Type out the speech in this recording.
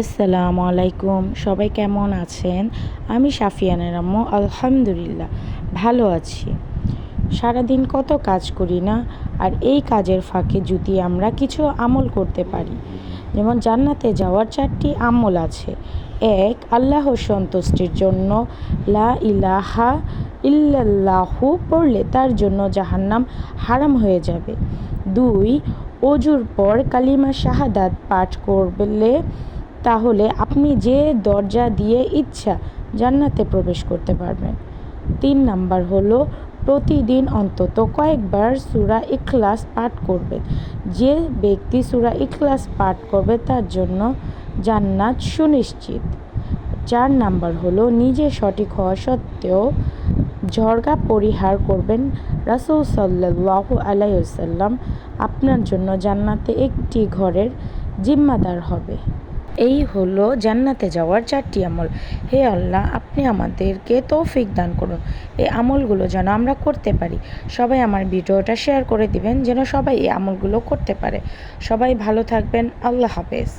আসসালামু আলাইকুম, সবাই কেমন আছেন? আমি সাফিয়ানের আম্মু আলহামদুলিল্লাহ ভালো আছি। সারাদিন কত কাজ করি না, আর এই কাজের ফাঁকে যদি আমরা কিছু আমল করতে পারি, যেমন জান্নাতে যাওয়ার 4টি আমল আছে। 1, আল্লাহর সন্তুষ্টির জন্য লা ইলাহা ইল্লাল্লাহু পড়লে তার জন্য জাহান্নাম হারাম হয়ে যাবে। 2, অজুর পর কালিমা শাহাদাত পাঠ করলে তাহলে আপনি যে দরজা দিয়ে ইচ্ছা জান্নাতে প্রবেশ করতে পারবেন। 3 নাম্বার হলো প্রতিদিন অন্তত কয়েকবার সূরা ইখলাস পাঠ করবেন। যে ব্যক্তি সূরা ইখলাস পাঠ করবে তার জন্য জান্নাত সুনিশ্চিত। 4 নাম্বার হলো নিজে সঠিক হওয়া সত্ত্বেও ঝগড়া পরিহার করবেন। রাসূল সাল্লাল্লাহু আলাইহি ওয়াসাল্লাম আপনার জন্য জান্নাতে একটি ঘরের জিম্মাদার হবে। এই হলো জান্নাতে যাওয়ার 4টি আমল। হে আল্লাহ, আপনি আমাদেরকে তৌফিক দান করুন এই আমলগুলো যেন আমরা করতে পারি। সবাই আমার ভিডিওটা শেয়ার করে দিবেন যেন সবাই এই আমলগুলো করতে পারে। সবাই ভালো থাকবেন। আল্লাহ হাফেজ।